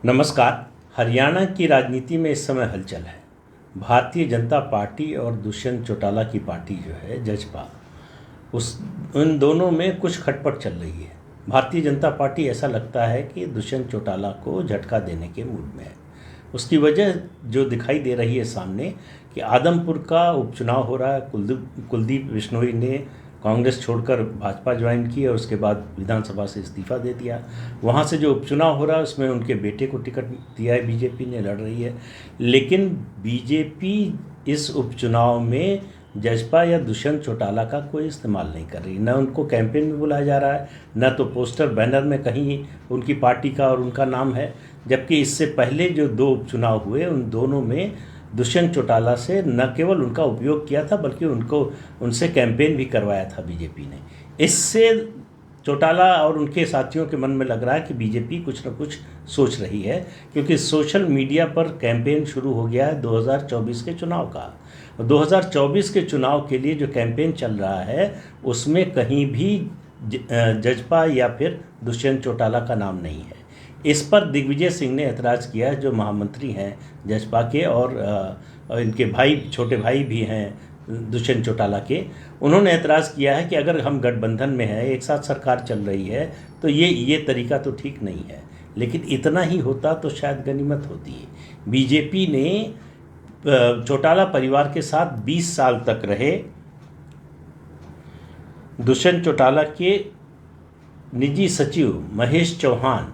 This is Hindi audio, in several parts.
नमस्कार। हरियाणा की राजनीति में इस समय हलचल है। भारतीय जनता पार्टी और दुष्यंत चौटाला की पार्टी जो है जजपा, उस उन दोनों में कुछ खटपट चल रही है। भारतीय जनता पार्टी ऐसा लगता है कि दुष्यंत चौटाला को झटका देने के मूड में है। उसकी वजह जो दिखाई दे रही है सामने कि आदमपुर का उपचुनाव हो रहा है। कुलदीप बिश्नोई ने कांग्रेस छोड़कर भाजपा ज्वाइन की और उसके बाद विधानसभा से इस्तीफा दे दिया। वहाँ से जो उपचुनाव हो रहा है उसमें उनके बेटे को टिकट दिया है, बीजेपी ने लड़ रही है। लेकिन बीजेपी इस उपचुनाव में जजपा या दुष्यंत चौटाला का कोई इस्तेमाल नहीं कर रही। न उनको कैंपेन में बुलाया जा रहा है, न तो पोस्टर बैनर में कहीं उनकी पार्टी का और उनका नाम है। जबकि इससे पहले जो दो उपचुनाव हुए उन दोनों में दुष्यंत चौटाला से न केवल उनका उपयोग किया था बल्कि उनसे कैंपेन भी करवाया था बीजेपी ने। इससे चौटाला और उनके साथियों के मन में लग रहा है कि बीजेपी कुछ न कुछ सोच रही है, क्योंकि सोशल मीडिया पर कैंपेन शुरू हो गया है 2024 के चुनाव का। 2024 के चुनाव के लिए जो कैंपेन चल रहा है उसमें कहीं भी जजपा या फिर दुष्यंत चौटाला का नाम नहीं है। इस पर दिग्विजय सिंह ने ऐतराज़ किया, जो महामंत्री हैं जजपा के और इनके भाई, छोटे भाई भी हैं दुष्यंत चौटाला के। उन्होंने ऐतराज़ किया है कि अगर हम गठबंधन में हैं, एक साथ सरकार चल रही है, तो ये तरीका तो ठीक नहीं है। लेकिन इतना ही होता तो शायद गनीमत होती है। बीजेपी ने चौटाला परिवार के साथ 20 साल तक रहे दुष्यंत चौटाला के निजी सचिव महेश चौहान,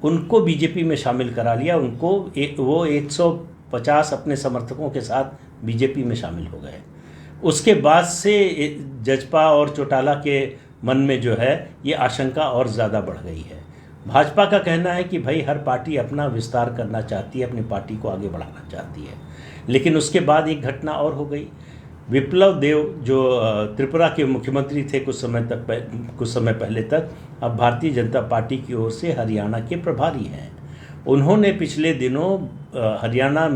उनको बीजेपी में शामिल करा लिया। वो 150 अपने समर्थकों के साथ बीजेपी में शामिल हो गए। उसके बाद से जजपा और चौटाला के मन में जो है ये आशंका और ज़्यादा बढ़ गई है। भाजपा का कहना है कि भाई हर पार्टी अपना विस्तार करना चाहती है, अपनी पार्टी को आगे बढ़ाना चाहती है। लेकिन उसके बाद एक घटना और हो गई। विप्लव देव जो त्रिपुरा के मुख्यमंत्री थे कुछ समय पहले तक, अब भारतीय जनता पार्टी की ओर से हरियाणा के प्रभारी हैं। उन्होंने पिछले दिनों हरियाणा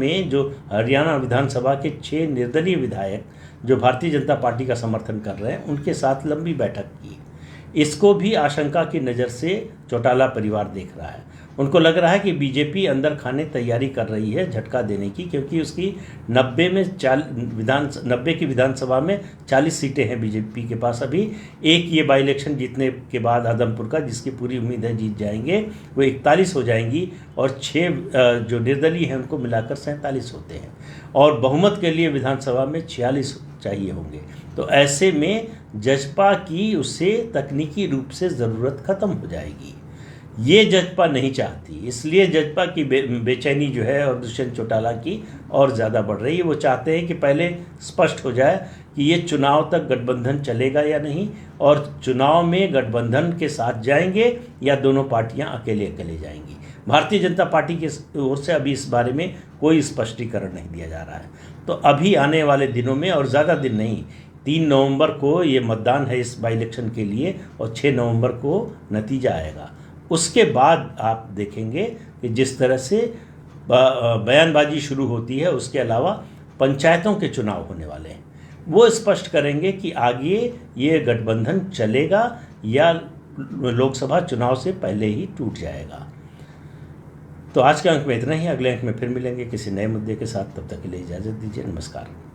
विधानसभा के 6 निर्दलीय विधायक जो भारतीय जनता पार्टी का समर्थन कर रहे हैं उनके साथ लंबी बैठक की। इसको भी आशंका की नज़र से चौटाला परिवार देख रहा है। उनको लग रहा है कि बीजेपी अंदर खाने तैयारी कर रही है झटका देने की, क्योंकि उसकी 90 की विधानसभा में 40 सीटें हैं बीजेपी के पास। अभी एक ये बाई इलेक्शन जीतने के बाद आदमपुर का, जिसकी पूरी उम्मीद है जीत जाएंगे, वो 41 हो जाएंगी और 6 जो निर्दलीय हैं उनको मिलाकर 47 होते हैं और बहुमत के लिए विधानसभा में 46 चाहिए होंगे। तो ऐसे में जजपा की उससे तकनीकी रूप से ज़रूरत ख़त्म हो जाएगी। ये जजपा नहीं चाहती, इसलिए जजपा की बेचैनी जो है और दुष्यंत चौटाला की और ज़्यादा बढ़ रही है। वो चाहते हैं कि पहले स्पष्ट हो जाए कि ये चुनाव तक गठबंधन चलेगा या नहीं, और चुनाव में गठबंधन के साथ जाएंगे या दोनों पार्टियां अकेले अकेले जाएंगी। भारतीय जनता पार्टी की ओर से अभी इस बारे में कोई स्पष्टीकरण नहीं दिया जा रहा है। तो अभी आने वाले दिनों में, और ज़्यादा दिन नहीं, 3 नवंबर को ये मतदान है इस बाई इलेक्शन के लिए और 6 नवंबर को नतीजा आएगा। उसके बाद आप देखेंगे कि जिस तरह से बयानबाजी शुरू होती है, उसके अलावा पंचायतों के चुनाव होने वाले हैं, वो स्पष्ट करेंगे कि आगे ये गठबंधन चलेगा या लोकसभा चुनाव से पहले ही टूट जाएगा। तो आज के अंक में इतना ही। अगले अंक में फिर मिलेंगे किसी नए मुद्दे के साथ। तब तक के लिए इजाज़त दीजिए। नमस्कार।